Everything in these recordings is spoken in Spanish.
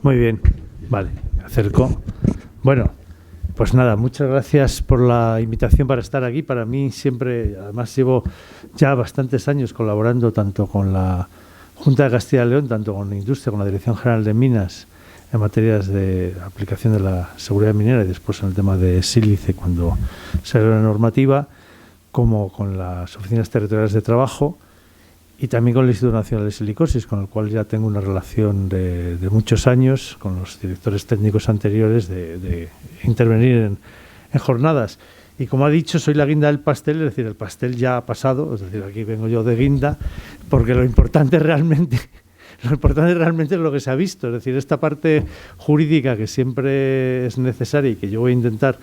Muy bien, vale, me acerco. Bueno, pues nada, muchas gracias por la invitación para estar aquí. Para mí siempre, además llevo ya bastantes años colaborando tanto con la Junta de Castilla y León, tanto con la industria, con la Dirección General de Minas, en materias de aplicación de la seguridad minera y después en el tema de sílice cuando salió la normativa, como con las oficinas territoriales de trabajo y también con el Instituto Nacional de Silicosis, con el cual ya tengo una relación de muchos años con los directores técnicos anteriores de intervenir en jornadas. Y como ha dicho, soy la guinda del pastel, es decir, el pastel ya ha pasado, es decir, aquí vengo yo de guinda, porque lo importante realmente es lo que se ha visto, es decir, esta parte jurídica que siempre es necesaria y que yo voy a intentar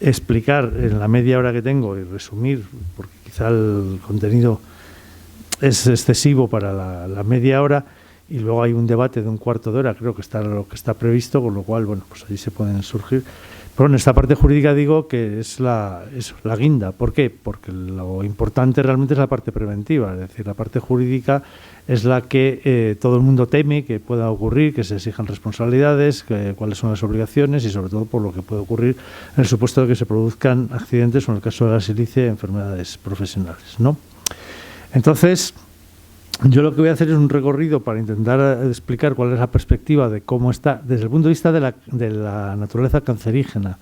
explicar en la media hora que tengo y resumir, porque quizá el contenido es excesivo para la media hora y luego hay un debate de un cuarto de hora, creo que está lo que está previsto, con lo cual, bueno, pues allí se pueden surgir. Pero en esta parte jurídica digo que es la guinda. ¿Por qué? Porque lo importante realmente es la parte preventiva, es decir, la parte jurídica es la que todo el mundo teme que pueda ocurrir, que se exijan responsabilidades, cuáles son las obligaciones y sobre todo por lo que puede ocurrir en el supuesto de que se produzcan accidentes o en el caso de la silice, enfermedades profesionales, ¿no? Entonces, yo lo que voy a hacer es un recorrido para intentar explicar cuál es la perspectiva de cómo está, desde el punto de vista de la naturaleza cancerígena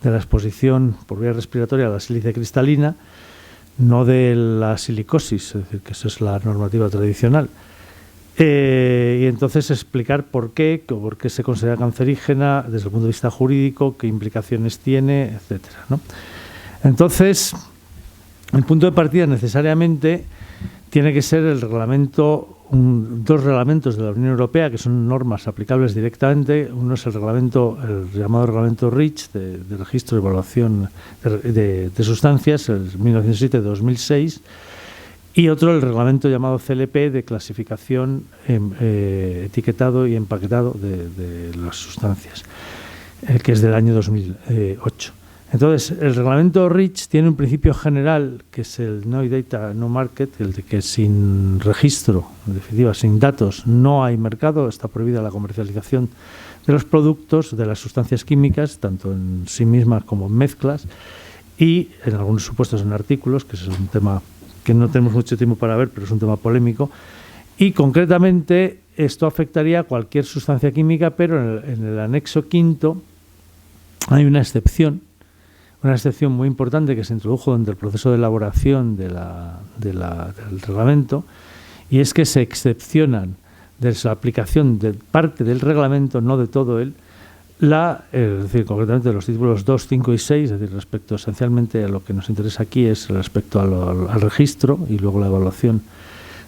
de la exposición por vía respiratoria a la sílice cristalina, no de la silicosis, es decir, que esa es la normativa tradicional. Y entonces explicar por qué se considera cancerígena desde el punto de vista jurídico, qué implicaciones tiene, etcétera, ¿no? Entonces, el punto de partida necesariamente tiene que ser el reglamento, dos reglamentos de la Unión Europea que son normas aplicables directamente. Uno es el llamado reglamento REACH de registro y evaluación de sustancias, el 1907-2006, y otro el reglamento llamado CLP de clasificación, etiquetado y empaquetado de las sustancias, que es del año 2008. Entonces, el reglamento REACH tiene un principio general, que es el No Data, No Market, el de que sin registro, en definitiva, sin datos, no hay mercado, está prohibida la comercialización de los productos, de las sustancias químicas, tanto en sí mismas como en mezclas, y en algunos supuestos en artículos, que es un tema que no tenemos mucho tiempo para ver, pero es un tema polémico, y concretamente esto afectaría a cualquier sustancia química, pero en el anexo quinto hay una excepción muy importante que se introdujo durante el proceso de elaboración del reglamento, y es que se excepcionan de su aplicación de parte del reglamento, no de todo él, es decir, concretamente de los títulos 2, 5 y 6, es decir, respecto esencialmente a lo que nos interesa aquí es respecto al registro y luego la evaluación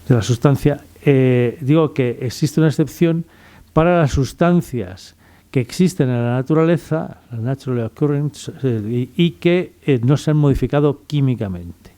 de la sustancia. Digo que existe una excepción para las sustancias que existen en la naturaleza, la natural occurrence, y que no se han modificado químicamente,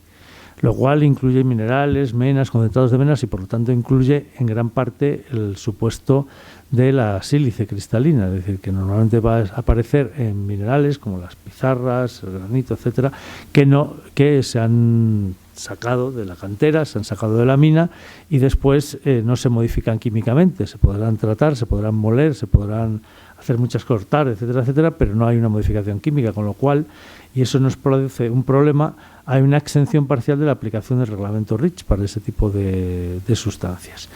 lo cual incluye minerales, menas, concentrados de menas y por lo tanto incluye en gran parte el supuesto de la sílice cristalina, es decir, que normalmente va a aparecer en minerales como las pizarras, el granito, etcétera, que se han sacado de la cantera, se han sacado de la mina y después no se modifican químicamente, se podrán tratar, se podrán moler, se podrán hacer muchas cortar, etcétera, etcétera, pero no hay una modificación química, con lo cual, y eso nos produce un problema, hay una exención parcial de la aplicación del reglamento REACH para ese tipo de sustancias.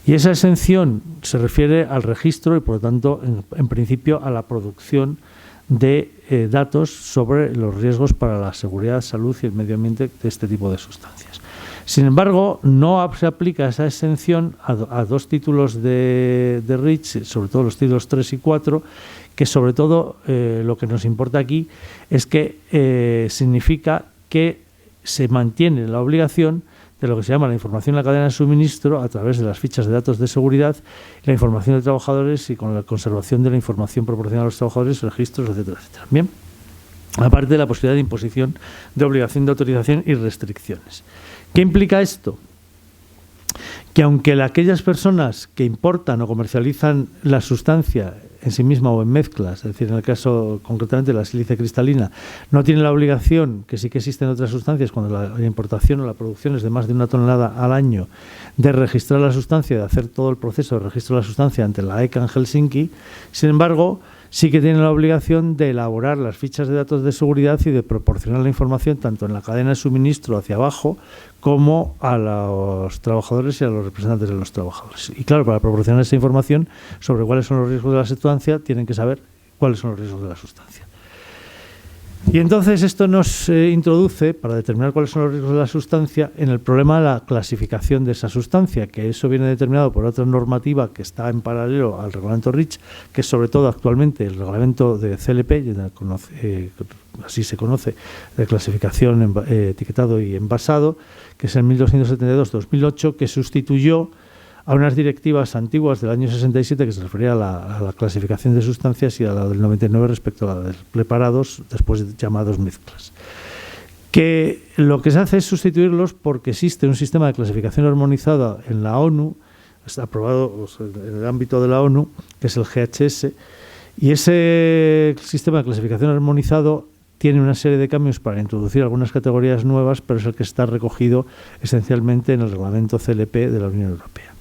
Y esa exención se refiere al registro y, por lo tanto, en principio, a la producción de datos sobre los riesgos para la seguridad, salud y el medio ambiente de este tipo de sustancias. Sin embargo, no se aplica esa exención a dos títulos de REACH, sobre todo los títulos 3 y 4, que sobre todo lo que nos importa aquí es que significa que se mantiene la obligación de lo que se llama la información en la cadena de suministro a través de las fichas de datos de seguridad, la información de trabajadores y con la conservación de la información proporcionada a los trabajadores, registros, etcétera, etcétera. Bien, aparte de la posibilidad de imposición de obligación de autorización y restricciones. ¿Qué implica esto? Que aunque aquellas personas que importan o comercializan la sustancia en sí misma o en mezclas, es decir, en el caso concretamente de la sílice cristalina, no tiene la obligación, que sí que existen otras sustancias, cuando la importación o la producción es de más de 1 tonelada al año, de registrar la sustancia, de hacer todo el proceso de registro de la sustancia ante la ECA en Helsinki. Sin embargo, sí que tiene la obligación de elaborar las fichas de datos de seguridad y de proporcionar la información tanto en la cadena de suministro hacia abajo como a los trabajadores y a los representantes de los trabajadores. Y claro, para proporcionar esa información sobre cuáles son los riesgos de la sustancia, tienen que saber cuáles son los riesgos de la sustancia. Y entonces esto nos introduce, para determinar cuáles son los riesgos de la sustancia, en el problema de la clasificación de esa sustancia, que eso viene determinado por otra normativa que está en paralelo al reglamento REACH, que es sobre todo actualmente el reglamento de CLP, así se conoce, de clasificación, etiquetado y envasado, que es el 1272-2008, que sustituyó a unas directivas antiguas del año 67 que se refería a la clasificación de sustancias y a la del 99 respecto a la de preparados, después llamados mezclas. Que lo que se hace es sustituirlos porque existe un sistema de clasificación armonizada en la ONU, está aprobado en el ámbito de la ONU, que es el GHS, y ese sistema de clasificación armonizado tiene una serie de cambios para introducir algunas categorías nuevas, pero es el que está recogido esencialmente en el reglamento CLP de la Unión Europea.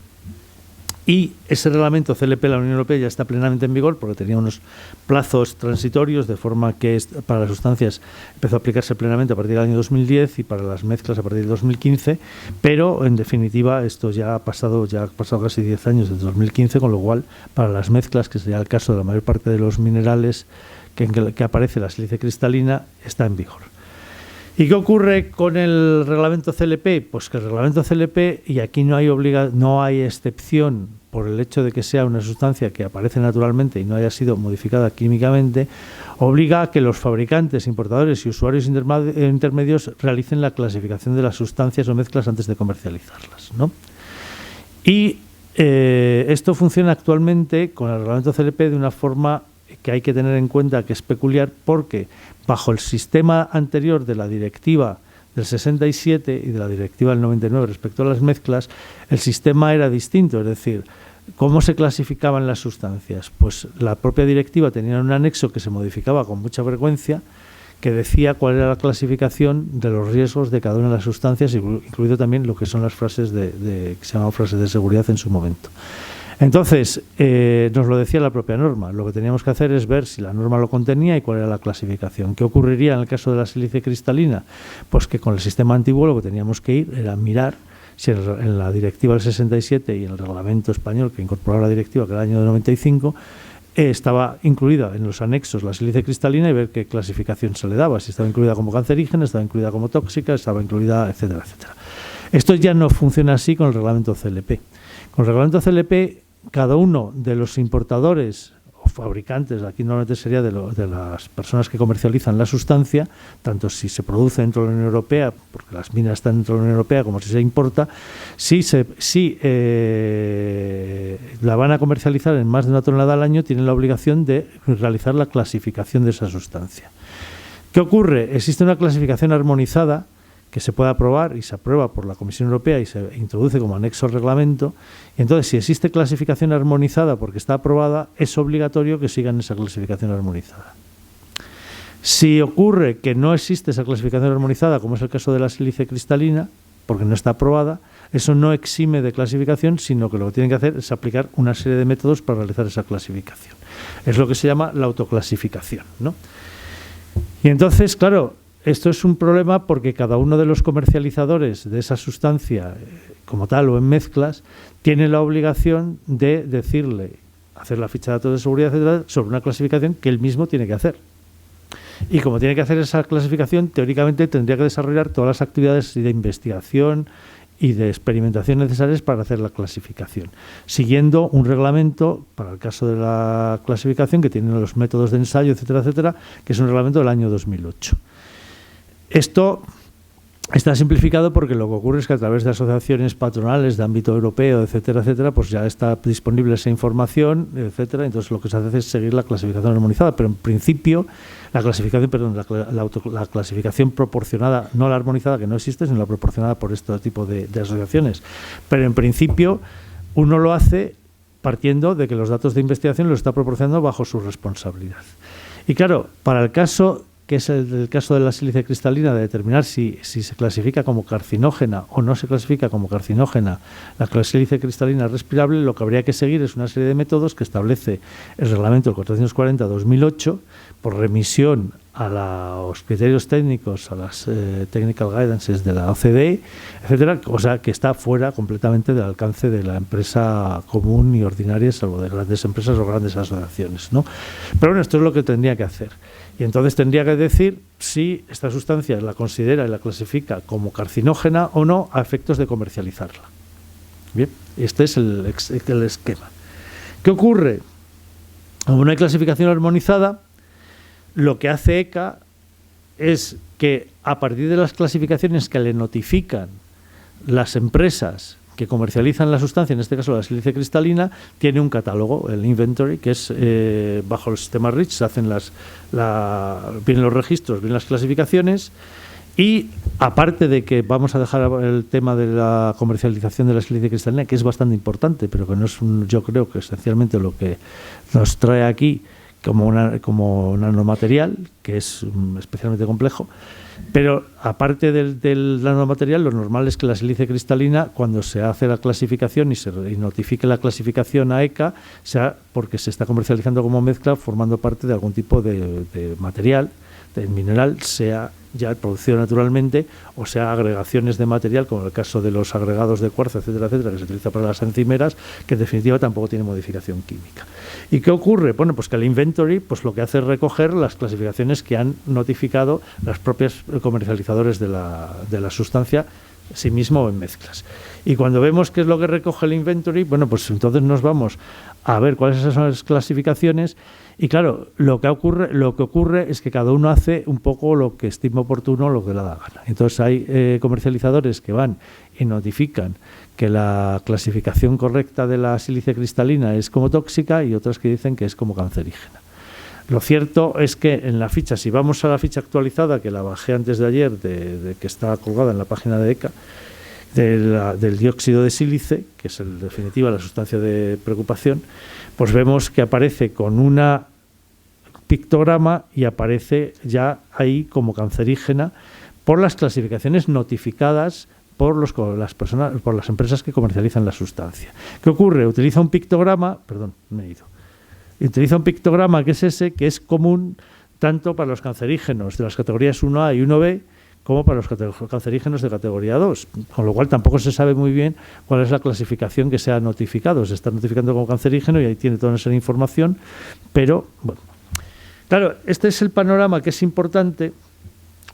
Y ese reglamento CLP de la Unión Europea ya está plenamente en vigor porque tenía unos plazos transitorios, de forma que para las sustancias empezó a aplicarse plenamente a partir del año 2010 y para las mezclas a partir de 2015, pero en definitiva esto ya ha pasado casi 10 años desde 2015, con lo cual para las mezclas, que sería el caso de la mayor parte de los minerales que aparece la sílice cristalina, está en vigor. ¿Y qué ocurre con el reglamento CLP? Pues que el reglamento CLP, y aquí no hay excepción por el hecho de que sea una sustancia que aparece naturalmente y no haya sido modificada químicamente, obliga a que los fabricantes, importadores y usuarios intermedios realicen la clasificación de las sustancias o mezclas antes de comercializarlas, ¿no? Y esto funciona actualmente con el reglamento CLP de una forma que hay que tener en cuenta, que es peculiar, porque bajo el sistema anterior de la directiva del 67 y de la directiva del 99 respecto a las mezclas, el sistema era distinto, es decir, ¿cómo se clasificaban las sustancias? Pues la propia directiva tenía un anexo que se modificaba con mucha frecuencia, que decía cuál era la clasificación de los riesgos de cada una de las sustancias, incluido también lo que son las frases que se llamaban frases de seguridad en su momento. Entonces, nos lo decía la propia norma. Lo que teníamos que hacer es ver si la norma lo contenía y cuál era la clasificación. ¿Qué ocurriría en el caso de la sílice cristalina? Pues que con el sistema antiguo lo que teníamos que ir era mirar si en la directiva del 67 y en el reglamento español que incorporaba la directiva, que era el año 95, estaba incluida en los anexos la sílice cristalina y ver qué clasificación se le daba. Si estaba incluida como cancerígena, estaba incluida como tóxica, estaba incluida, etcétera, etcétera. Esto ya no funciona así con el reglamento CLP. Con el reglamento CLP, cada uno de los importadores o fabricantes, aquí normalmente sería de las personas que comercializan la sustancia, tanto si se produce dentro de la Unión Europea, porque las minas están dentro de la Unión Europea, como si se importa, si la van a comercializar en más de 1 tonelada al año, tienen la obligación de realizar la clasificación de esa sustancia. ¿Qué ocurre? Existe una clasificación armonizada que se puede aprobar y se aprueba por la Comisión Europea y se introduce como anexo al reglamento. Y entonces, si existe clasificación armonizada porque está aprobada, es obligatorio que sigan esa clasificación armonizada. Si ocurre que no existe esa clasificación armonizada, como es el caso de la sílice cristalina, porque no está aprobada, eso no exime de clasificación, sino que lo que tienen que hacer es aplicar una serie de métodos para realizar esa clasificación. Es lo que se llama la autoclasificación, ¿no? Y entonces, claro, esto es un problema porque cada uno de los comercializadores de esa sustancia, como tal o en mezclas, tiene la obligación de decirle, hacer la ficha de datos de seguridad, etcétera, sobre una clasificación que él mismo tiene que hacer. Y como tiene que hacer esa clasificación, teóricamente tendría que desarrollar todas las actividades de investigación y de experimentación necesarias para hacer la clasificación, siguiendo un reglamento, para el caso de la clasificación, que tiene los métodos de ensayo, etcétera, etcétera, que es un reglamento del año 2008. Esto está simplificado porque lo que ocurre es que a través de asociaciones patronales de ámbito europeo, etcétera, etcétera, pues ya está disponible esa información, etcétera. Entonces lo que se hace es seguir la clasificación armonizada, pero en principio la clasificación proporcionada, no la armonizada, que no existe, sino la proporcionada por este tipo de asociaciones. Pero en principio uno lo hace partiendo de que los datos de investigación los está proporcionando bajo su responsabilidad. Y claro, para el caso que es el caso de la sílice cristalina, de determinar si se clasifica como carcinógena o no se clasifica como carcinógena la sílice cristalina respirable, lo que habría que seguir es una serie de métodos que establece el reglamento 440-2008 por remisión a los criterios técnicos, a las technical guidances de la OCDE, etcétera, cosa que está fuera completamente del alcance de la empresa común y ordinaria, salvo de grandes empresas o grandes asociaciones, ¿no? Pero bueno, esto es lo que tendría que hacer. Y entonces tendría que decir si esta sustancia la considera y la clasifica como carcinógena o no a efectos de comercializarla. Bien, este es el esquema. ¿Qué ocurre? Como no hay clasificación armonizada, lo que hace ECA es que a partir de las clasificaciones que le notifican las empresas que comercializan la sustancia, en este caso la sílice cristalina, tiene un catálogo, el inventory, que es bajo el sistema REACH, se hacen vienen los registros, vienen las clasificaciones, y aparte de que vamos a dejar el tema de la comercialización de la sílice cristalina, que es bastante importante, pero que no es yo creo que esencialmente lo que nos trae aquí como nanomaterial, que es especialmente complejo. Pero aparte del nanomaterial, lo normal es que la sílice cristalina, cuando se hace la clasificación y notifique la clasificación a ECA, sea porque se está comercializando como mezcla, formando parte de algún tipo de material, de mineral, sea ya producido naturalmente o sea agregaciones de material, como el caso de los agregados de cuarzo, etcétera, etcétera, que se utiliza para las encimeras, que en definitiva tampoco tiene modificación química. ¿Y qué ocurre? Bueno, pues que el inventory pues lo que hace es recoger las clasificaciones que han notificado los propios comercializadores de la sustancia, sí mismo o en mezclas. Y cuando vemos qué es lo que recoge el inventory, bueno, pues entonces nos vamos a ver cuáles son las clasificaciones. Y claro, lo que ocurre es que cada uno hace un poco lo que estima oportuno, lo que le da gana. Entonces hay comercializadores que van y notifican que la clasificación correcta de la sílice cristalina es como tóxica y otras que dicen que es como cancerígena. Lo cierto es que en la ficha, si vamos a la ficha actualizada, que la bajé antes de ayer, de que está colgada en la página de ECA, del dióxido de sílice, que es en definitiva la sustancia de preocupación, pues vemos que aparece con una pictograma y aparece ya ahí como cancerígena por las clasificaciones notificadas por las empresas que comercializan la sustancia. ¿Qué ocurre? Utiliza un pictograma, utiliza un pictograma que es ese, que es común tanto para los cancerígenos de las categorías 1A y 1B como para los cancerígenos de categoría 2, con lo cual tampoco se sabe muy bien cuál es la clasificación que se ha notificado. Se está notificando como cancerígeno y ahí tiene toda esa información, pero bueno. Claro, este es el panorama que es importante.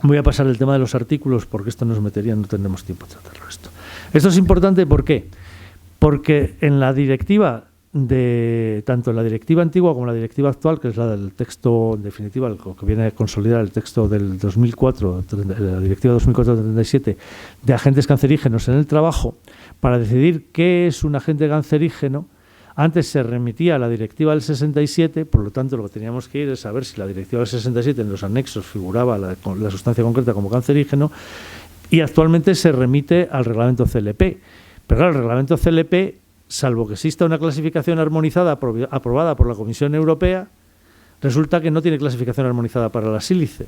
Voy a pasar el tema de los artículos porque esto nos metería, no tendremos tiempo de tratarlo esto. Esto es importante, ¿por qué? Porque en la directiva tanto en la directiva antigua como en la directiva actual, que es la del texto, en definitiva, el que viene a consolidar el texto del 2004, la directiva 2004-37, de agentes cancerígenos en el trabajo, para decidir qué es un agente cancerígeno, antes se remitía a la directiva del 67, por lo tanto lo que teníamos que ir es saber si la directiva del 67 en los anexos figuraba la sustancia concreta como cancerígeno, y actualmente se remite al reglamento CLP. Pero claro, el reglamento CLP, salvo que exista una clasificación armonizada aprobada por la Comisión Europea, resulta que no tiene clasificación armonizada para la sílice.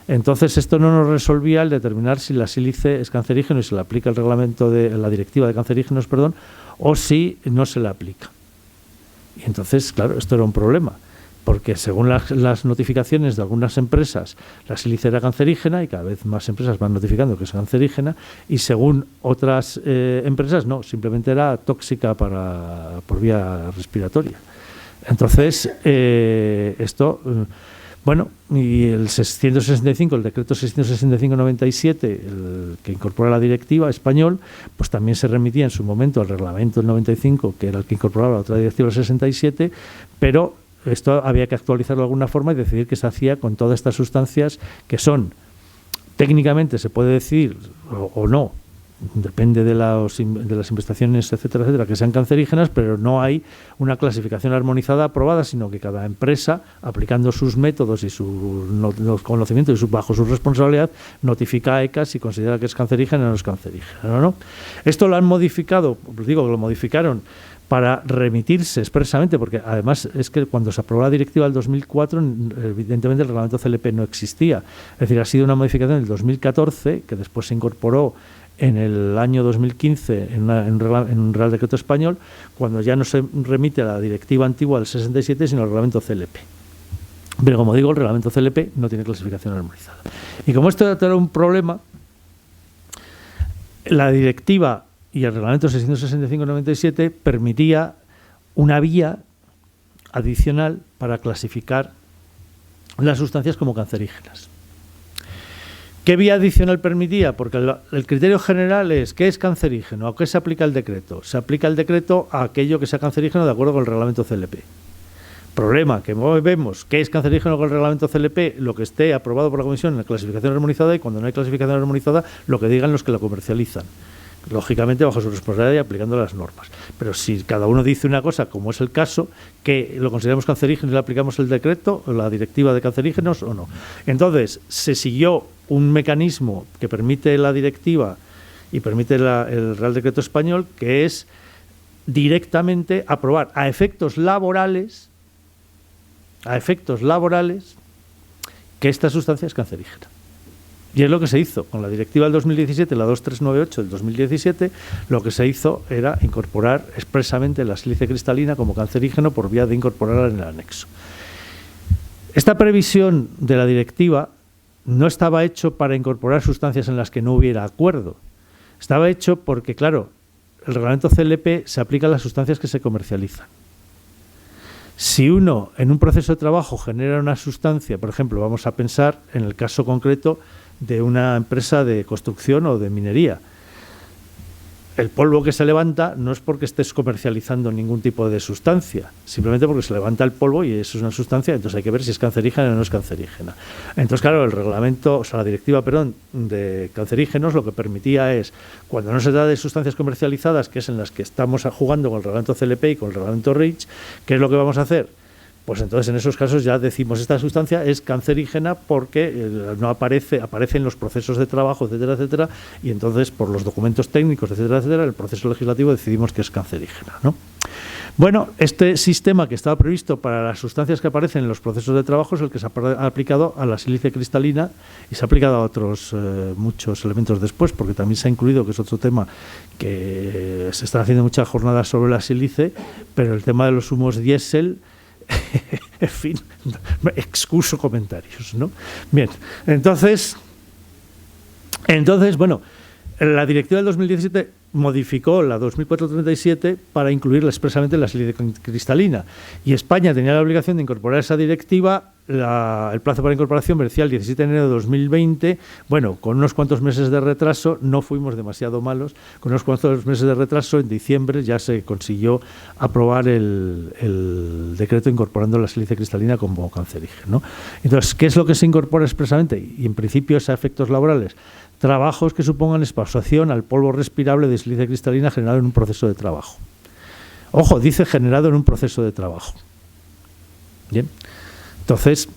Entonces esto no nos resolvía el determinar si la sílice es cancerígeno y se le aplica el reglamento de la directiva de cancerígenos, o si no se le aplica. Y entonces, claro, esto era un problema, porque según las notificaciones de algunas empresas, la sílice era cancerígena y cada vez más empresas van notificando que es cancerígena, y según otras empresas no, simplemente era tóxica por vía respiratoria. Entonces, esto, bueno, y el 665, el decreto 665-97, que incorpora la directiva español, pues también se remitía en su momento al reglamento del 95, que era el que incorporaba la otra directiva del 67, pero esto había que actualizarlo de alguna forma y decidir qué se hacía con todas estas sustancias que son, técnicamente se puede decir o no, depende de las investigaciones, etcétera, etcétera, que sean cancerígenas, pero no hay una clasificación armonizada aprobada, sino que cada empresa, aplicando sus métodos y los conocimientos y bajo su responsabilidad, notifica a ECA si considera que es cancerígena o no es cancerígena, ¿no? Esto lo han modificado, digo que lo modificaron para remitirse expresamente, porque además es que cuando se aprobó la directiva del 2004, evidentemente el reglamento CLP no existía. Es decir, ha sido una modificación del 2014, que después se incorporó en el año 2015 en un Real Decreto español, cuando ya no se remite a la directiva antigua del 67, sino al reglamento CLP. Pero como digo, el reglamento CLP no tiene clasificación armonizada. Y como esto era un problema, la directiva y el reglamento 665/97 permitía una vía adicional para clasificar las sustancias como cancerígenas. ¿Qué vía adicional permitía? Porque el criterio general es ¿qué es cancerígeno? ¿A qué se aplica el decreto? Se aplica el decreto a aquello que sea cancerígeno de acuerdo con el reglamento CLP. Problema, que vemos qué es cancerígeno con el reglamento CLP, lo que esté aprobado por la Comisión en la clasificación armonizada, y cuando no hay clasificación armonizada, lo que digan los que la comercializan. Lógicamente bajo su responsabilidad y aplicando las normas. Pero si cada uno dice una cosa, como es el caso, que lo consideramos cancerígeno y le aplicamos el decreto, o la directiva de cancerígenos o no. Entonces, se siguió un mecanismo que permite la directiva y permite el Real Decreto español, que es directamente aprobar a efectos laborales que esta sustancia es cancerígena. Y es lo que se hizo con la directiva del 2017, la 2398 del 2017, lo que se hizo era incorporar expresamente la sílice cristalina como cancerígeno por vía de incorporarla en el anexo. Esta previsión de la directiva no estaba hecho para incorporar sustancias en las que no hubiera acuerdo. Estaba hecho porque, claro, el reglamento CLP se aplica a las sustancias que se comercializan. Si uno en un proceso de trabajo genera una sustancia, por ejemplo, vamos a pensar en el caso concreto de una empresa de construcción o de minería. El polvo que se levanta no es porque estés comercializando ningún tipo de sustancia, simplemente porque se levanta el polvo y eso es una sustancia, entonces hay que ver si es cancerígena o no es cancerígena. Entonces, claro, el reglamento, o sea, la directiva, de cancerígenos lo que permitía es, cuando no se trata de sustancias comercializadas, que es en las que estamos jugando con el reglamento CLP y con el reglamento REACH, ¿qué es lo que vamos a hacer? Pues entonces en esos casos ya decimos esta sustancia es cancerígena porque no aparece en los procesos de trabajo, etcétera, etcétera, y entonces por los documentos técnicos, etcétera, etcétera, el proceso legislativo decidimos que es cancerígena, ¿no? Bueno, este sistema que estaba previsto para las sustancias que aparecen en los procesos de trabajo es el que se ha aplicado a la sílice cristalina y se ha aplicado a otros muchos elementos después, porque también se ha incluido, que es otro tema, que se están haciendo muchas jornadas sobre la sílice, pero el tema de los humos diésel, en fin, excuso comentarios, ¿no? Bien, entonces, bueno, la directiva del 2017 modificó la 2437 para incluirla expresamente en la sílice cristalina, y España tenía la obligación de incorporar esa directiva. El plazo para incorporación vencía el 17 de enero de 2020. Bueno, con unos cuantos meses de retraso, no fuimos demasiado malos, con unos cuantos meses de retraso, en diciembre ya se consiguió aprobar el decreto incorporando la sílice cristalina como cancerígeno. Entonces, ¿qué es lo que se incorpora expresamente? Y en principio es a efectos laborales. Trabajos que supongan exposición al polvo respirable de sílice cristalina generado en un proceso de trabajo. Ojo, dice generado en un proceso de trabajo. Bien. Entonces,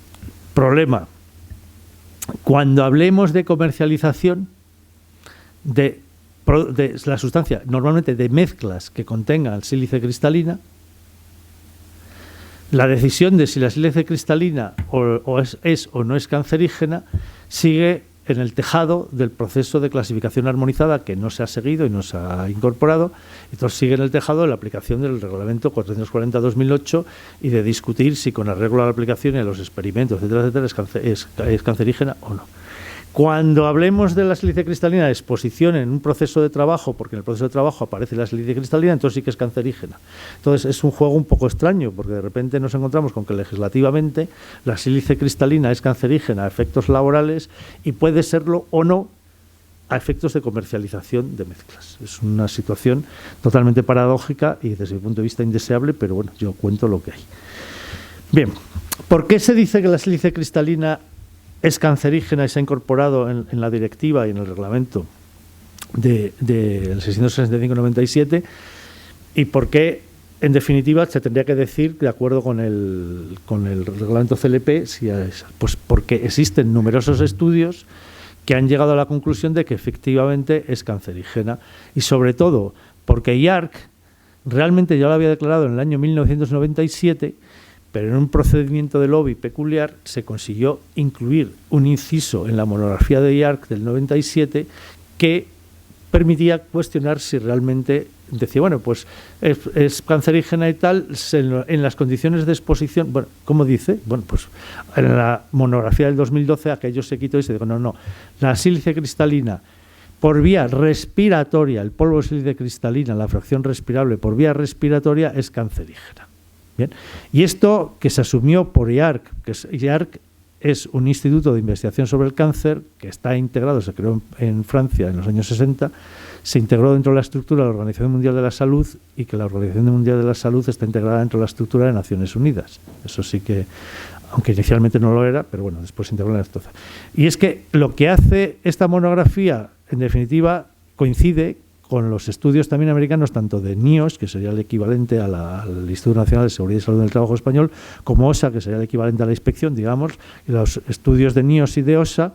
problema. Cuando hablemos de comercialización de la sustancia, normalmente de mezclas que contengan sílice cristalina, la decisión de si la sílice cristalina es o no es cancerígena sigue en el tejado del proceso de clasificación armonizada, que no se ha seguido y no se ha incorporado. Entonces sigue en el tejado de la aplicación del reglamento 440/2008 y de discutir si con arreglo a la aplicación y a los experimentos, etcétera, etcétera, es cancerígena o no. Cuando hablemos de la sílice cristalina de exposición en un proceso de trabajo, porque en el proceso de trabajo aparece la sílice cristalina, entonces sí que es cancerígena. Entonces es un juego un poco extraño, porque de repente nos encontramos con que legislativamente la sílice cristalina es cancerígena a efectos laborales y puede serlo o no a efectos de comercialización de mezclas. Es una situación totalmente paradójica y desde mi punto de vista indeseable, pero bueno, yo cuento lo que hay. Bien, ¿por qué se dice que la sílice cristalina es cancerígena y se ha incorporado en la directiva y en el reglamento del 665/97? ¿Y por qué, en definitiva, se tendría que decir, de acuerdo con el reglamento CLP, pues porque existen numerosos estudios que han llegado a la conclusión de que efectivamente es cancerígena, y sobre todo porque IARC realmente ya lo había declarado en el año 1997, pero en un procedimiento de lobby peculiar se consiguió incluir un inciso en la monografía de IARC del 97 que permitía cuestionar si realmente decía, bueno, pues es cancerígena y tal, en las condiciones de exposición, bueno, ¿cómo dice? Bueno, pues en la monografía del 2012 aquello se quitó y se dijo, no, la sílice cristalina por vía respiratoria, el polvo de sílice cristalina, la fracción respirable por vía respiratoria es cancerígena. Bien. Y esto que se asumió por IARC, IARC es un instituto de investigación sobre el cáncer que está integrado, se creó en Francia en los años 60, se integró dentro de la estructura de la Organización Mundial de la Salud y que la Organización Mundial de la Salud está integrada dentro de la estructura de Naciones Unidas. Eso sí que, aunque inicialmente no lo era, pero bueno, después se integró en la estructura. Y es que lo que hace esta monografía, en definitiva, coincide con los estudios también americanos, tanto de NIOSH, que sería el equivalente al Instituto Nacional de Seguridad y Salud del Trabajo Español, como OSA, que sería el equivalente a la inspección, digamos, y los estudios de NIOSH y de OSA.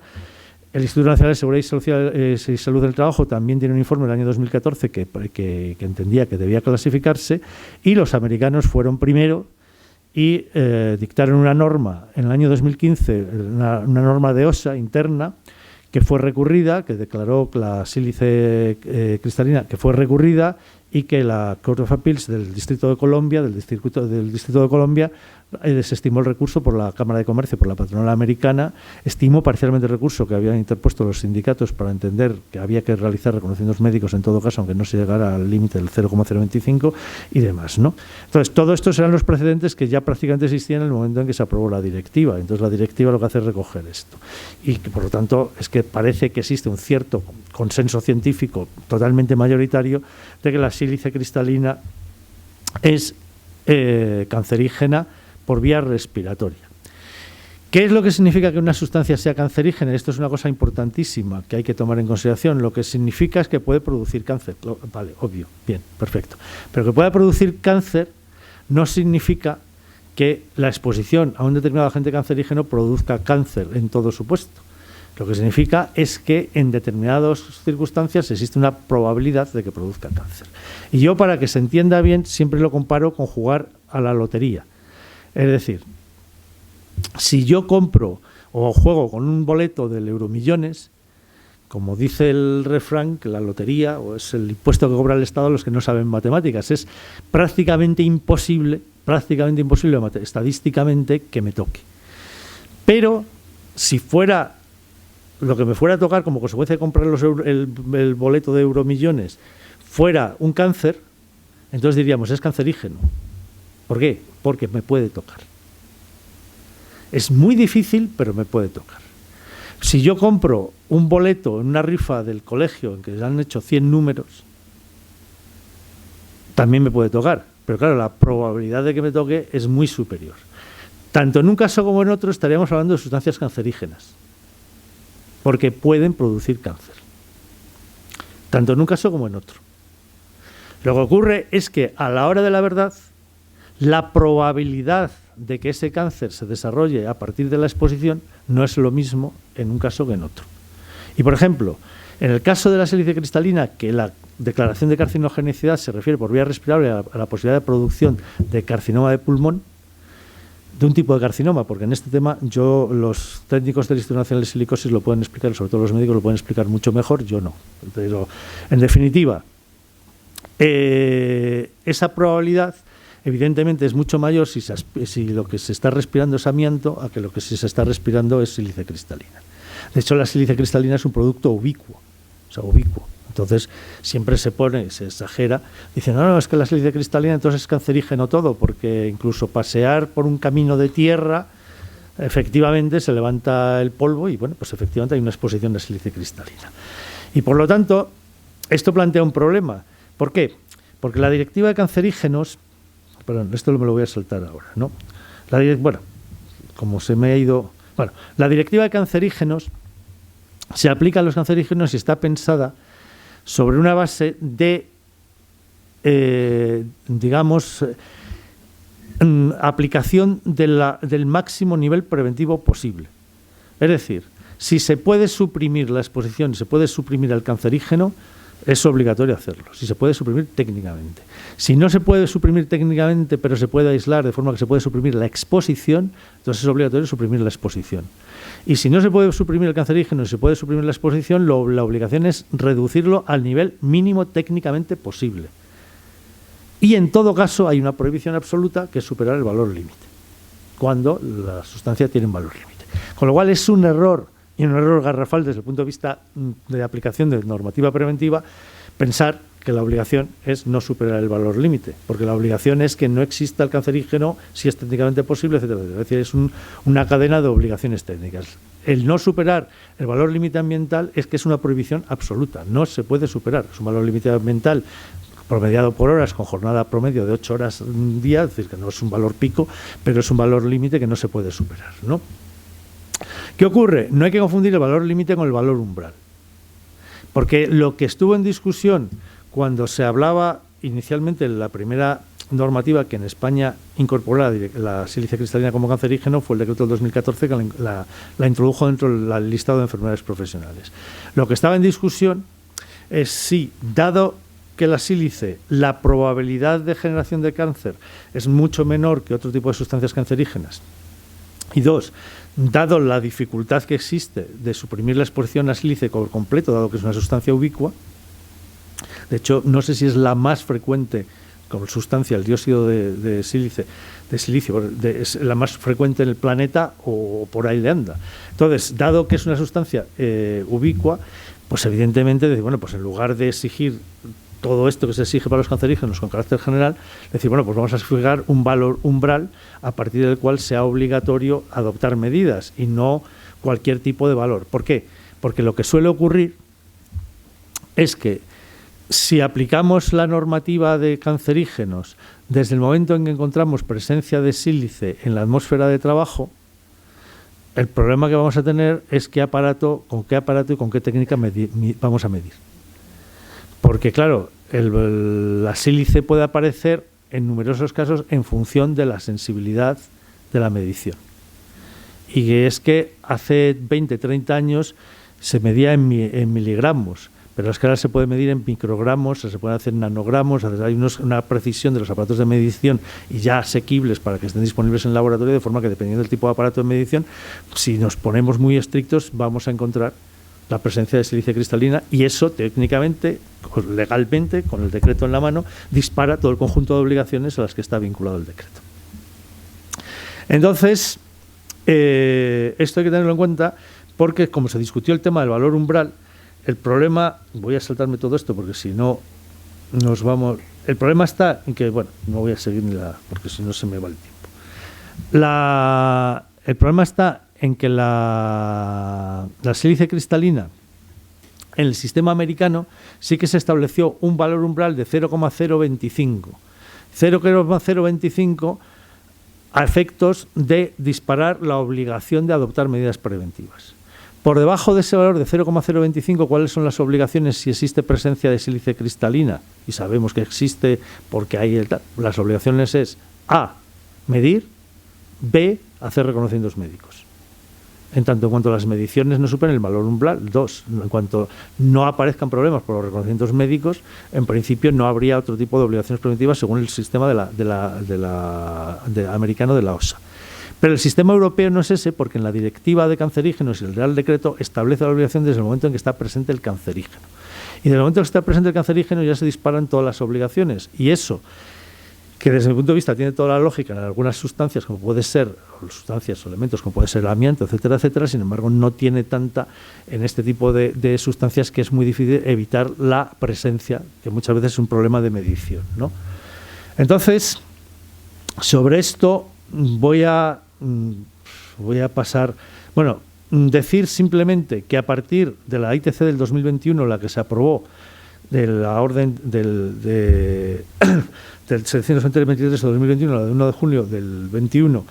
El Instituto Nacional de Seguridad y Salud del Trabajo también tiene un informe del año 2014 que entendía que debía clasificarse, y los americanos fueron primero y dictaron una norma en el año 2015, una norma de OSA interna, que fue recurrida, que declaró la sílice cristalina, que fue recurrida, y que la Court of Appeals del Distrito de Columbia, del Distrito de Columbia, desestimó el recurso por la Cámara de Comercio, por la patronal americana, estimó parcialmente el recurso que habían interpuesto los sindicatos para entender que había que realizar reconocimientos médicos en todo caso, aunque no se llegara al límite del 0,025 y demás, ¿no? Entonces, todo esto serán los precedentes que ya prácticamente existían en el momento en que se aprobó la directiva. Entonces, la directiva lo que hace es recoger esto. Y que, por lo tanto, es que parece que existe un cierto consenso científico totalmente mayoritario de que la sílice cristalina es cancerígena por vía respiratoria. ¿Qué es lo que significa que una sustancia sea cancerígena? Esto es una cosa importantísima que hay que tomar en consideración. Lo que significa es que puede producir cáncer. Vale, obvio, bien, perfecto. Pero que pueda producir cáncer no significa que la exposición a un determinado agente cancerígeno produzca cáncer en todo supuesto. Lo que significa es que en determinadas circunstancias existe una probabilidad de que produzca cáncer. Y yo, para que se entienda bien, siempre lo comparo con jugar a la lotería. Es decir, si yo compro o juego con un boleto del Euromillones, como dice el refrán, que la lotería o es el impuesto que cobra el Estado a los que no saben matemáticas, es prácticamente imposible estadísticamente que me toque. Pero si fuera lo que me fuera a tocar como consecuencia de comprar el boleto de Euromillones fuera un cáncer, entonces diríamos, es cancerígeno. ¿Por qué? Porque me puede tocar. Es muy difícil, pero me puede tocar. Si yo compro un boleto en una rifa del colegio en que han hecho 100 números, también me puede tocar. Pero claro, la probabilidad de que me toque es muy superior. Tanto en un caso como en otro estaríamos hablando de sustancias cancerígenas, porque pueden producir cáncer. Tanto en un caso como en otro. Lo que ocurre es que a la hora de la verdad, la probabilidad de que ese cáncer se desarrolle a partir de la exposición no es lo mismo en un caso que en otro. Y, por ejemplo, en el caso de la sílice cristalina, que la declaración de carcinogenicidad se refiere por vía respirable a la posibilidad de producción de carcinoma de pulmón, de un tipo de carcinoma, porque en este tema los técnicos del Instituto Nacional de Silicosis lo pueden explicar, sobre todo los médicos lo pueden explicar mucho mejor, yo no. Pero, en definitiva, esa probabilidad evidentemente es mucho mayor si lo que se está respirando es amianto a que lo que se está respirando es sílice cristalina. De hecho, la sílice cristalina es un producto ubicuo, Entonces, siempre se exagera, dicen, no, es que la sílice cristalina entonces es cancerígeno todo, porque incluso pasear por un camino de tierra, efectivamente se levanta el polvo y, bueno, pues efectivamente hay una exposición de sílice cristalina. Y por lo tanto, esto plantea un problema. ¿Por qué? Porque la directiva de cancerígenos, perdón, esto me lo voy a saltar ahora, ¿no? La directiva de cancerígenos se aplica a los cancerígenos y está pensada sobre una base de, aplicación del máximo nivel preventivo posible. Es decir, si se puede suprimir la exposición, se puede suprimir el cancerígeno, es obligatorio hacerlo, si se puede suprimir técnicamente. Si no se puede suprimir técnicamente, pero se puede aislar de forma que se puede suprimir la exposición, entonces es obligatorio suprimir la exposición. Y si no se puede suprimir el cancerígeno y se puede suprimir la exposición, la obligación es reducirlo al nivel mínimo técnicamente posible. Y en todo caso hay una prohibición absoluta, que es superar el valor límite, cuando la sustancia tiene un valor límite. Con lo cual es un error, y un error garrafal desde el punto de vista de aplicación de normativa preventiva, pensar que la obligación es no superar el valor límite, porque la obligación es que no exista el cancerígeno si es técnicamente posible, etcétera, etcétera. Es decir, es una cadena de obligaciones técnicas. El no superar el valor límite ambiental es que es una prohibición absoluta, no se puede superar. Es un valor límite ambiental promediado por horas, con jornada promedio de 8 horas al día, es decir, que no es un valor pico, pero es un valor límite que no se puede superar, ¿no? ¿Qué ocurre? No hay que confundir el valor límite con el valor umbral, porque lo que estuvo en discusión cuando se hablaba inicialmente de la primera normativa que en España incorporó la sílice cristalina como cancerígeno fue el decreto del 2014 que la introdujo dentro del listado de enfermedades profesionales. Lo que estaba en discusión es si, dado que la sílice, la probabilidad de generación de cáncer es mucho menor que otro tipo de sustancias cancerígenas, y dos, dado la dificultad que existe de suprimir la exposición a sílice por completo, dado que es una sustancia ubicua, de hecho, no sé si es la más frecuente como sustancia, el dióxido de silicio, es la más frecuente en el planeta o por ahí le anda. Entonces, dado que es una sustancia ubicua, pues evidentemente, bueno, pues en lugar de exigir todo esto que se exige para los cancerígenos con carácter general, decir, bueno, pues vamos a fijar un valor umbral a partir del cual sea obligatorio adoptar medidas y no cualquier tipo de valor. ¿Por qué? Porque lo que suele ocurrir es que si aplicamos la normativa de cancerígenos desde el momento en que encontramos presencia de sílice en la atmósfera de trabajo, el problema que vamos a tener es con qué aparato y con qué técnica vamos a medir. Porque, claro, la sílice puede aparecer en numerosos casos en función de la sensibilidad de la medición. Y es que hace 20, 30 años se medía en miligramos, pero es que ahora se puede medir en microgramos, se pueden hacer nanogramos, hay una precisión de los aparatos de medición y ya asequibles para que estén disponibles en el laboratorio, de forma que dependiendo del tipo de aparato de medición, si nos ponemos muy estrictos, vamos a encontrar la presencia de sílice cristalina y eso técnicamente, legalmente, con el decreto en la mano, dispara todo el conjunto de obligaciones a las que está vinculado el decreto. Entonces, esto hay que tenerlo en cuenta porque, como se discutió el tema del valor umbral, el problema, voy a saltarme todo esto porque si no nos vamos... El problema está en que, bueno, no voy a seguir porque si no se me va el tiempo. El problema está en que la sílice cristalina en el sistema americano sí que se estableció un valor umbral de 0,025. 0,025 a efectos de disparar la obligación de adoptar medidas preventivas. Por debajo de ese valor de 0,025, ¿cuáles son las obligaciones si existe presencia de sílice cristalina? Y sabemos que existe porque hay las obligaciones es A, medir, B, hacer reconocimientos médicos. En tanto en cuanto las mediciones no superen el valor umbral, 2, en cuanto no aparezcan problemas por los reconocimientos médicos, en principio no habría otro tipo de obligaciones preventivas según el sistema americano de la OSA. Pero el sistema europeo no es ese porque en la directiva de cancerígenos y el Real Decreto establece la obligación desde el momento en que está presente el cancerígeno. Y desde el momento en que está presente el cancerígeno ya se disparan todas las obligaciones. Y eso, que desde mi punto de vista tiene toda la lógica en algunas sustancias como puede ser, sustancias o elementos como puede ser el amianto, etcétera, etcétera, sin embargo no tiene tanta en este tipo de sustancias que es muy difícil evitar la presencia, que muchas veces es un problema de medición, ¿no? Entonces, sobre esto voy a pasar, bueno, decir simplemente que a partir de la ITC del 2021, la que se aprobó de la orden del 723 de 2021, la de 1 de junio del 21,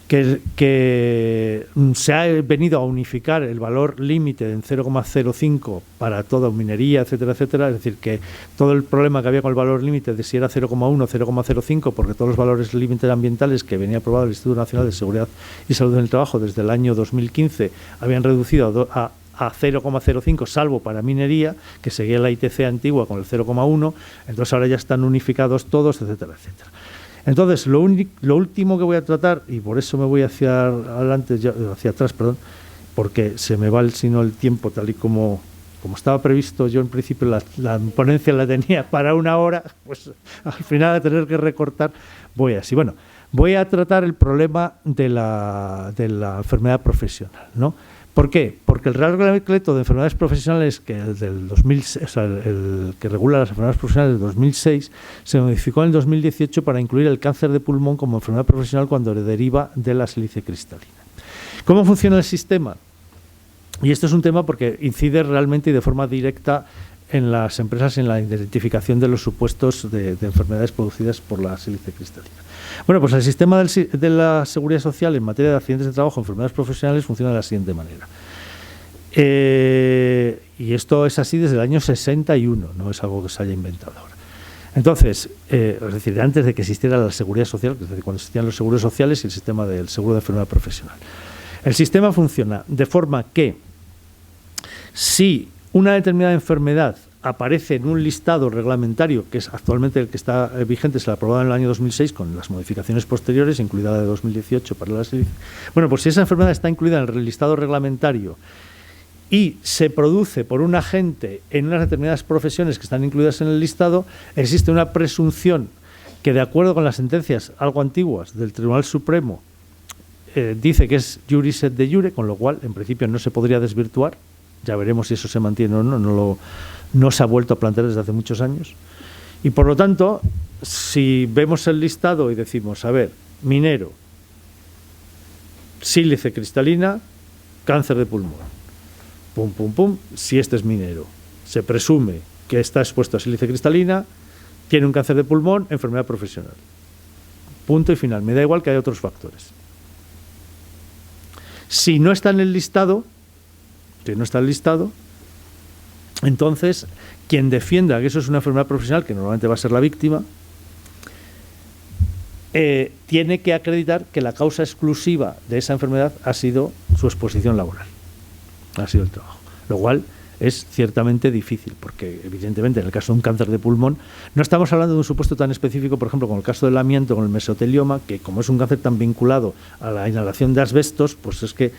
que se ha venido a unificar el valor límite en 0,05 para toda minería, etcétera, etcétera. Es decir, que todo el problema que había con el valor límite de si era 0,1 o 0,05, porque todos los valores límites ambientales que venía aprobado el Instituto Nacional de Seguridad y Salud en el Trabajo desde el año 2015 habían reducido a a 0,05, salvo para minería, que seguía la ITC antigua con el 0,1, entonces ahora ya están unificados todos, etcétera, etcétera. Entonces, lo último que voy a tratar, y por eso me voy hacia atrás, porque se me va el tiempo tal y como estaba previsto. Yo en principio la ponencia la tenía para 1 hora, pues al final de tener que recortar voy así. Bueno, voy a tratar el problema de la enfermedad profesional, ¿no? ¿Por qué? Porque el Real Decreto de Enfermedades Profesionales, que el del 2006, o sea, el que regula las enfermedades profesionales del 2006, se modificó en el 2018 para incluir el cáncer de pulmón como enfermedad profesional cuando deriva de la sílice cristalina. ¿Cómo funciona el sistema? Y esto es un tema porque incide realmente y de forma directa en las empresas en la identificación de los supuestos de enfermedades producidas por la sílice cristalina. Bueno, pues el sistema de la Seguridad Social en materia de accidentes de trabajo, enfermedades profesionales, funciona de la siguiente manera. Y esto es así desde el año 61, no es algo que se haya inventado ahora. Entonces, es decir, antes de que existiera la Seguridad Social, es decir, cuando existían los seguros sociales y el sistema del seguro de enfermedad profesional. El sistema funciona de forma que si una determinada enfermedad aparece en un listado reglamentario, que es actualmente el que está vigente, se lo aprobado en el año 2006 con las modificaciones posteriores, incluida la de 2018 para la sílice. Bueno, pues si esa enfermedad está incluida en el listado reglamentario y se produce por un agente en unas determinadas profesiones que están incluidas en el listado, existe una presunción que, de acuerdo con las sentencias algo antiguas del Tribunal Supremo, dice que es juris et de jure, con lo cual en principio no se podría desvirtuar. Ya veremos si eso se mantiene o no, no se ha vuelto a plantear desde hace muchos años. Y por lo tanto, si vemos el listado y decimos, a ver, minero, sílice cristalina, cáncer de pulmón, pum, pum, pum, si este es minero, se presume que está expuesto a sílice cristalina, tiene un cáncer de pulmón, enfermedad profesional. Punto y final. Me da igual que haya otros factores. Si no está en el listado, entonces quien defienda que eso es una enfermedad profesional, que normalmente va a ser la víctima, tiene que acreditar que la causa exclusiva de esa enfermedad ha sido su exposición laboral, ha sido el trabajo, lo cual es ciertamente difícil, porque evidentemente en el caso de un cáncer de pulmón no estamos hablando de un supuesto tan específico, por ejemplo, con el caso del amianto, con el mesotelioma, que como es un cáncer tan vinculado a la inhalación de asbestos, pues es que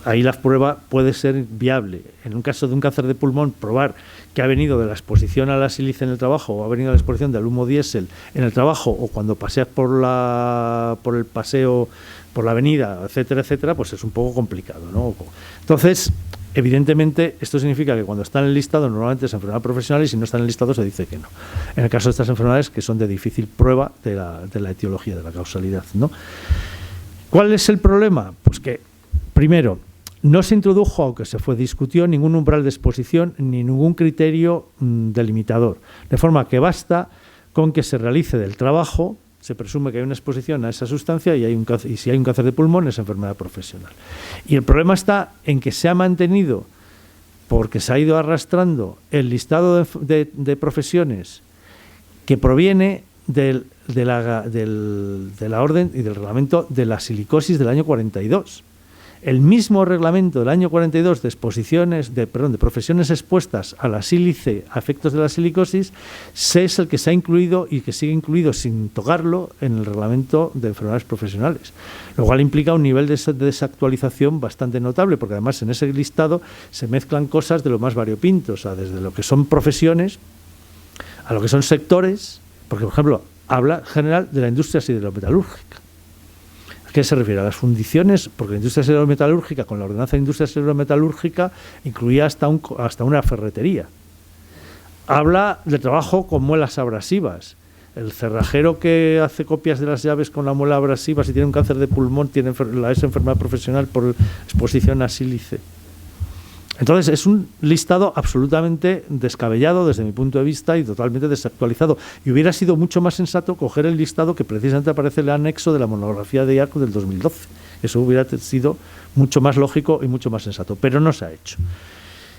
ahí la prueba puede ser viable. En un caso de un cáncer de pulmón, probar que ha venido de la exposición a la sílice en el trabajo o ha venido de la exposición del humo diésel en el trabajo o cuando paseas por el paseo, por la avenida, etcétera, etcétera, pues es un poco complicado, ¿no? Entonces, evidentemente, esto significa que cuando está en el listado normalmente es enfermedad profesional y si no está en el listado se dice que no. En el caso de estas enfermedades que son de difícil prueba de la etiología, de la causalidad, ¿no? ¿Cuál es el problema? Pues que primero, no se introdujo, aunque se discutió, ningún umbral de exposición ni ningún criterio delimitador. De forma que basta con que se realice del trabajo, se presume que hay una exposición a esa sustancia y si hay un cáncer de pulmón es enfermedad profesional. Y el problema está en que se ha mantenido, porque se ha ido arrastrando el listado de profesiones que proviene de la orden y del reglamento de la silicosis del año 42. El mismo reglamento del año 42 de profesiones expuestas a la sílice, a efectos de la silicosis, es el que se ha incluido y que sigue incluido sin tocarlo en el reglamento de enfermedades profesionales, lo cual implica un nivel de desactualización bastante notable, porque además en ese listado se mezclan cosas de lo más variopinto, o sea, desde lo que son profesiones a lo que son sectores, porque por ejemplo habla en general de la industria siderometalúrgica. ¿A qué se refiere? A las fundiciones, porque la industria siderometalúrgica, con la ordenanza de industria siderometalúrgica, incluía hasta una ferretería. Habla de trabajo con muelas abrasivas. El cerrajero que hace copias de las llaves con la muela abrasiva, si tiene un cáncer de pulmón, tiene esa enfermedad profesional por exposición a sílice. Entonces, es un listado absolutamente descabellado desde mi punto de vista y totalmente desactualizado. Y hubiera sido mucho más sensato coger el listado que precisamente aparece en el anexo de la monografía de IARC del 2012. Eso hubiera sido mucho más lógico y mucho más sensato, pero no se ha hecho.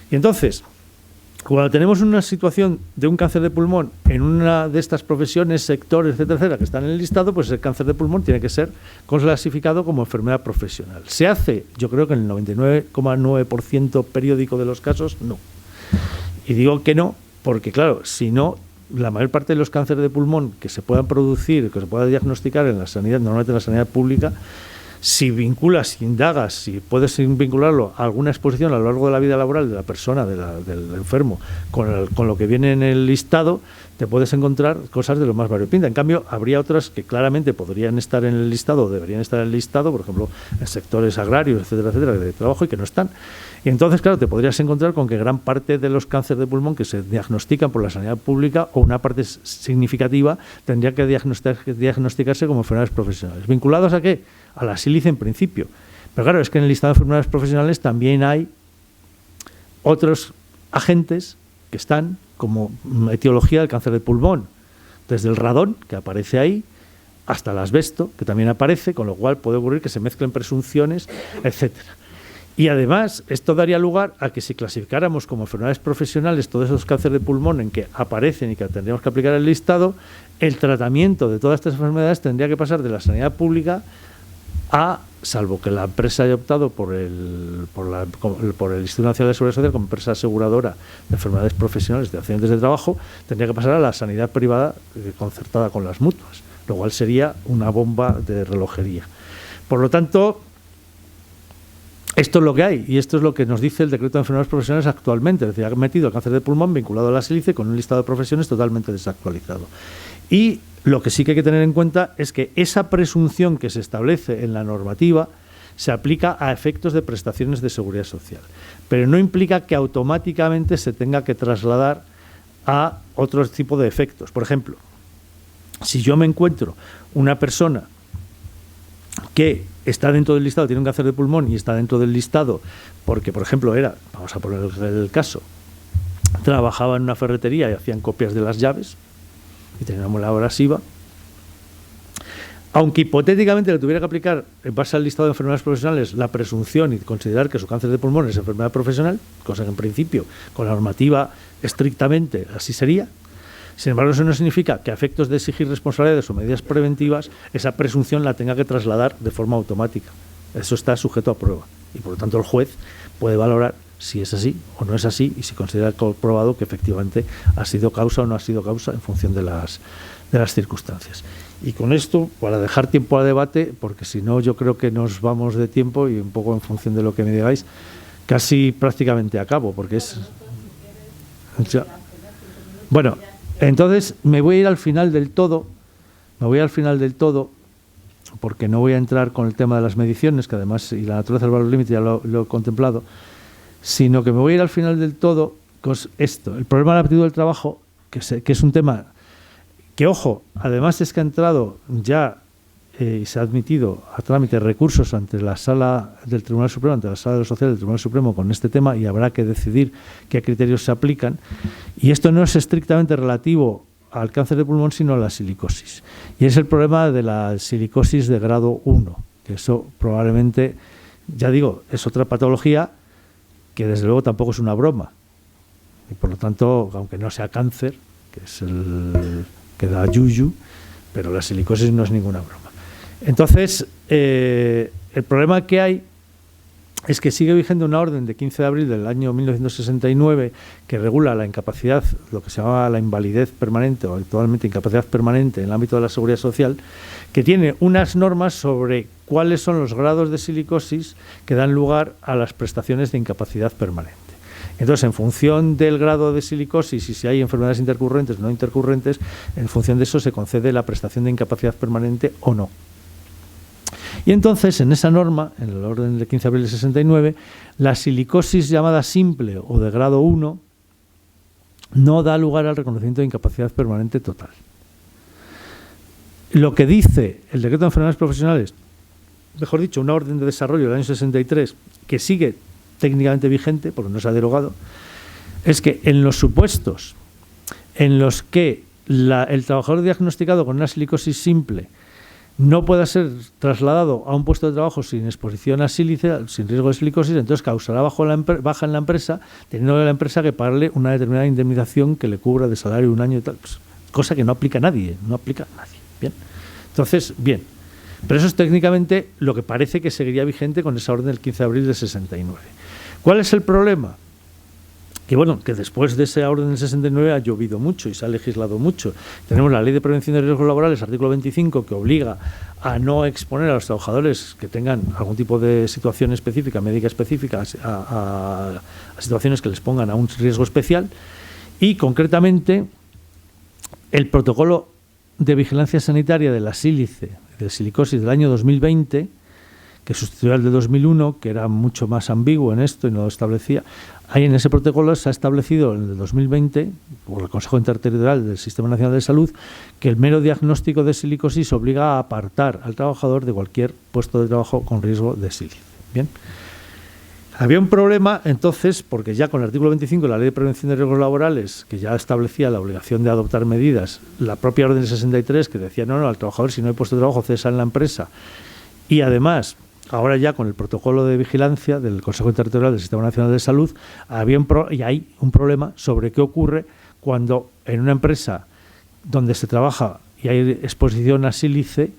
Y entonces, Cuando tenemos una situación de un cáncer de pulmón en una de estas profesiones, sectores, etcétera, que están en el listado, pues el cáncer de pulmón tiene que ser clasificado como enfermedad profesional. ¿Se hace? Yo creo que en el 99,9% periódico de los casos, no. Y digo que no, porque claro, si no, la mayor parte de los cánceres de pulmón que se puedan producir, que se pueda diagnosticar en la sanidad, normalmente en la sanidad pública, si vinculas, si indagas, si puedes vincularlo a alguna exposición a lo largo de la vida laboral de la persona, del enfermo, con lo que viene en el listado, te puedes encontrar cosas de lo más variopinta. En cambio, habría otras que claramente podrían estar en el listado o deberían estar en el listado, por ejemplo, en sectores agrarios, etcétera, de trabajo, y que no están. Y entonces, claro, te podrías encontrar con que gran parte de los cánceres de pulmón que se diagnostican por la sanidad pública, o una parte significativa, tendría que diagnosticarse como enfermedades profesionales. ¿Vinculados a qué? A la sílice en principio. Pero claro, es que en el listado de enfermedades profesionales también hay otros agentes que están como etiología del cáncer de pulmón, desde el radón, que aparece ahí, hasta el asbesto, que también aparece, con lo cual puede ocurrir que se mezclen presunciones, etcétera. Y además, esto daría lugar a que si clasificáramos como enfermedades profesionales todos esos cánceres de pulmón en que aparecen y que tendríamos que aplicar el listado, el tratamiento de todas estas enfermedades tendría que pasar de la sanidad pública a, salvo que la empresa haya optado por el Instituto Nacional de Seguridad Social como empresa aseguradora de enfermedades profesionales, de accidentes de trabajo, tendría que pasar a la sanidad privada concertada con las mutuas, lo cual sería una bomba de relojería. Por lo tanto, esto es lo que hay, y esto es lo que nos dice el decreto de enfermedades profesionales actualmente. Es decir, ha metido el cáncer de pulmón vinculado a la sílice con un listado de profesiones totalmente desactualizado. Y lo que sí que hay que tener en cuenta es que esa presunción que se establece en la normativa se aplica a efectos de prestaciones de seguridad social, pero no implica que automáticamente se tenga que trasladar a otro tipo de efectos. Por ejemplo, si yo me encuentro una persona que está dentro del listado, tiene un cáncer de pulmón y está dentro del listado porque, por ejemplo, vamos a poner el caso, trabajaba en una ferretería y hacían copias de las llaves y tenía una muela abrasiva, aunque hipotéticamente le tuviera que aplicar, en base al listado de enfermedades profesionales, la presunción y considerar que su cáncer de pulmón es enfermedad profesional, cosa que en principio, con la normativa estrictamente así sería. Sin embargo, eso no significa que a efectos de exigir responsabilidades o medidas preventivas, esa presunción la tenga que trasladar de forma automática. Eso está sujeto a prueba y, por lo tanto, el juez puede valorar si es así o no es así y si considera comprobado que efectivamente ha sido causa o no ha sido causa en función de las circunstancias. Y con esto, para dejar tiempo al debate, porque si no yo creo que nos vamos de tiempo y un poco en función de lo que me digáis, casi prácticamente acabo, porque es... Bueno, entonces me voy a ir al final del todo, porque no voy a entrar con el tema de las mediciones, que además, y la naturaleza del valor límite ya lo he contemplado, sino que me voy a ir al final del todo con esto, el problema de la aptitud del trabajo, que es un tema que, ojo, además es que ha entrado ya y se ha admitido a trámite recursos ante la Sala del Tribunal Supremo, ante la Sala de lo Social del Tribunal Supremo con este tema, y habrá que decidir qué criterios se aplican. Y esto no es estrictamente relativo al cáncer de pulmón, sino a la silicosis. Y es el problema de la silicosis de grado 1, que eso probablemente, ya digo, es otra patología que desde luego tampoco es una broma. Y por lo tanto, aunque no sea cáncer, que es el que da yuyu, pero la silicosis no es ninguna broma. Entonces, el problema que hay es que sigue vigente una orden de 15 de abril del año 1969 que regula la incapacidad, lo que se llama la invalidez permanente o actualmente incapacidad permanente en el ámbito de la seguridad social, que tiene unas normas sobre cuáles son los grados de silicosis que dan lugar a las prestaciones de incapacidad permanente. Entonces, en función del grado de silicosis y si hay enfermedades intercurrentes o no intercurrentes, en función de eso se concede la prestación de incapacidad permanente o no. Y entonces, en esa norma, en el orden del 15 de abril de 69, la silicosis llamada simple o de grado 1 no da lugar al reconocimiento de incapacidad permanente total. Lo que dice el decreto de enfermedades profesionales, mejor dicho, una orden de desarrollo del año 63, que sigue técnicamente vigente, porque no se ha derogado, es que en los supuestos en los que el trabajador diagnosticado con una silicosis simple no pueda ser trasladado a un puesto de trabajo sin exposición a sílice, sin riesgo de silicosis, entonces causará baja en la empresa, teniendo la empresa que pagarle una determinada indemnización que le cubra de salario un año y tal, pues, cosa que no aplica a nadie, Bien. Entonces, bien. Pero eso es técnicamente lo que parece que seguiría vigente con esa orden del 15 de abril de 69. ¿Cuál es el problema? Que bueno, que después de esa orden del 69 ha llovido mucho y se ha legislado mucho. Tenemos la Ley de Prevención de Riesgos Laborales, artículo 25, que obliga a no exponer a los trabajadores que tengan algún tipo de situación específica, médica específica, a situaciones que les pongan a un riesgo especial. Y concretamente, el protocolo de vigilancia sanitaria de la sílice, de silicosis del año 2020, que sustituyó al de 2001, que era mucho más ambiguo en esto y no lo establecía. Ahí en ese protocolo se ha establecido en el 2020, por el Consejo Interterritorial del Sistema Nacional de Salud, que el mero diagnóstico de silicosis obliga a apartar al trabajador de cualquier puesto de trabajo con riesgo de sílice. Bien. Había un problema entonces, porque ya con el artículo 25 de la Ley de Prevención de Riesgos Laborales, que ya establecía la obligación de adoptar medidas, la propia orden 63, que decía, no, al trabajador si no hay puesto de trabajo cesa en la empresa, y además, ahora ya con el protocolo de vigilancia del Consejo Interterritorial del Sistema Nacional de Salud, hay un problema sobre qué ocurre cuando en una empresa donde se trabaja y hay exposición a sílice,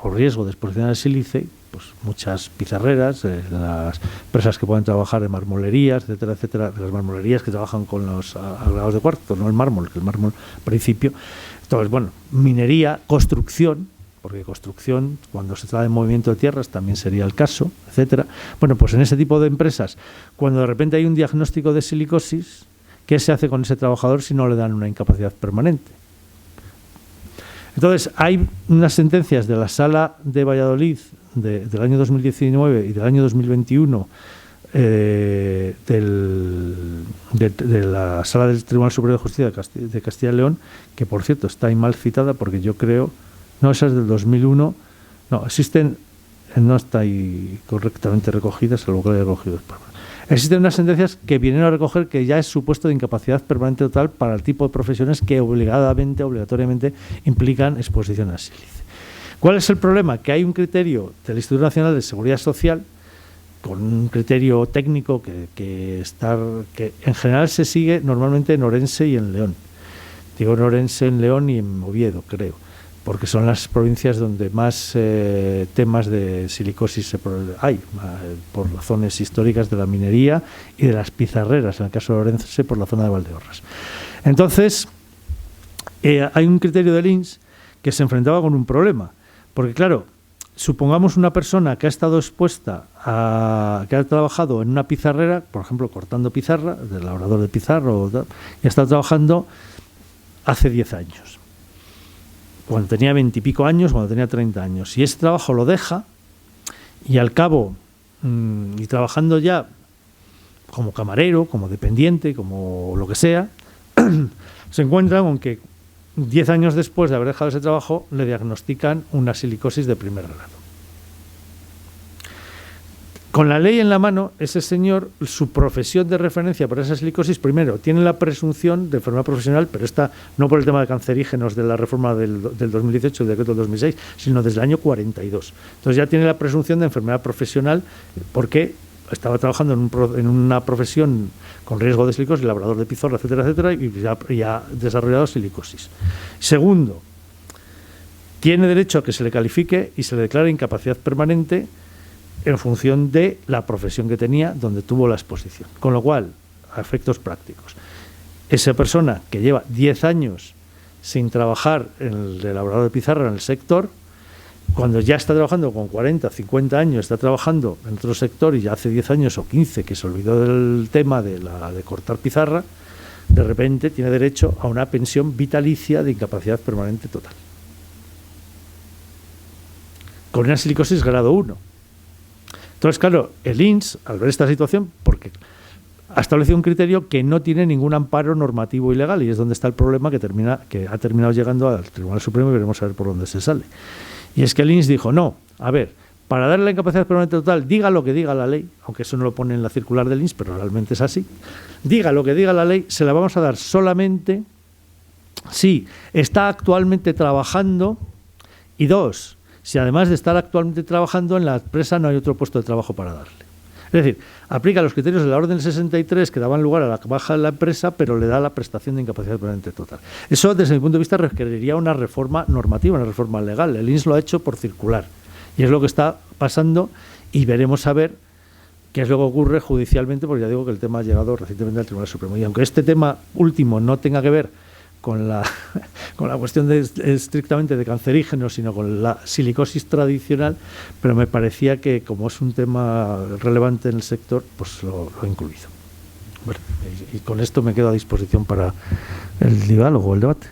o riesgo de exposición a sílice, pues muchas pizarreras, las empresas que pueden trabajar en marmolerías, etcétera, etcétera, de las marmolerías que trabajan con los agregados de cuarto, no el mármol, que el mármol principio. Entonces, bueno, minería, construcción, porque construcción, cuando se trata de movimiento de tierras, también sería el caso, etcétera. Bueno, pues en ese tipo de empresas, cuando de repente hay un diagnóstico de silicosis, ¿qué se hace con ese trabajador si no le dan una incapacidad permanente? Entonces, hay unas sentencias de la Sala de Valladolid del año 2019 y del año 2021 de la Sala del Tribunal Superior de Justicia de Castilla y León, que por cierto está ahí mal citada porque yo creo, no, esa es del 2001, no, existen, no está ahí correctamente recogida, salvo que la haya recogido después. Existen unas sentencias que vienen a recoger que ya es supuesto de incapacidad permanente total para el tipo de profesiones que obligatoriamente implican exposición a sílice. ¿Cuál es el problema? Que hay un criterio del Instituto Nacional de Seguridad Social, con un criterio técnico que en general se sigue normalmente en Orense y en León. Digo en Orense, en León y en Oviedo, creo, porque son las provincias donde más temas de silicosis hay, por razones históricas de la minería y de las pizarreras, en el caso de Orense, por la zona de Valdeorras. Entonces, hay un criterio del INS que se enfrentaba con un problema, porque claro, supongamos una persona que ha estado expuesta que ha trabajado en una pizarrera, por ejemplo, cortando pizarra, del labrador de pizarra, y ha estado trabajando hace 10 años. Cuando tenía 20 y pico años, cuando tenía 30 años. Y ese trabajo lo deja y al cabo, y trabajando ya como camarero, como dependiente, como lo que sea, se encuentra con que 10 años después de haber dejado ese trabajo le diagnostican una silicosis de primer grado. Con la ley en la mano, ese señor, su profesión de referencia para esa silicosis, primero, tiene la presunción de enfermedad profesional, pero esta no por el tema de cancerígenos de la reforma del 2018, del decreto del 2006, sino desde el año 42. Entonces ya tiene la presunción de enfermedad profesional porque estaba trabajando en una profesión con riesgo de silicosis, labrador de pizarra, etcétera, etcétera, y ha desarrollado silicosis. Segundo, tiene derecho a que se le califique y se le declare incapacidad permanente en función de la profesión que tenía donde tuvo la exposición. Con lo cual, a efectos prácticos, esa persona que lleva 10 años sin trabajar en el elaborador de pizarra en el sector, cuando ya está trabajando con 40, 50 años, está trabajando en otro sector y ya hace 10 años o 15 que se olvidó del tema de cortar pizarra, de repente tiene derecho a una pensión vitalicia de incapacidad permanente total. Con una silicosis grado 1. Entonces, claro, el INS, al ver esta situación, porque ha establecido un criterio que no tiene ningún amparo normativo y legal, y es donde está el problema que ha terminado llegando al Tribunal Supremo y veremos a ver por dónde se sale. Y es que el INS dijo, no, a ver, para darle la incapacidad permanente total, diga lo que diga la ley, aunque eso no lo pone en la circular del INS, pero realmente es así, diga lo que diga la ley, se la vamos a dar solamente si está actualmente trabajando y 2, si además de estar actualmente trabajando en la empresa no hay otro puesto de trabajo para darle. Es decir, aplica los criterios de la Orden 63 que daban lugar a la baja de la empresa, pero le da la prestación de incapacidad permanente total. Eso, desde mi punto de vista, requeriría una reforma normativa, una reforma legal. El INS lo ha hecho por circular. Y es lo que está pasando y veremos a ver qué es lo que ocurre judicialmente, porque ya digo que el tema ha llegado recientemente al Tribunal Supremo. Y aunque este tema último no tenga que ver con la cuestión estrictamente de cancerígenos, sino con la silicosis tradicional, pero me parecía que, como es un tema relevante en el sector, pues lo he incluido. Bueno, y con esto me quedo a disposición para el diálogo, el debate.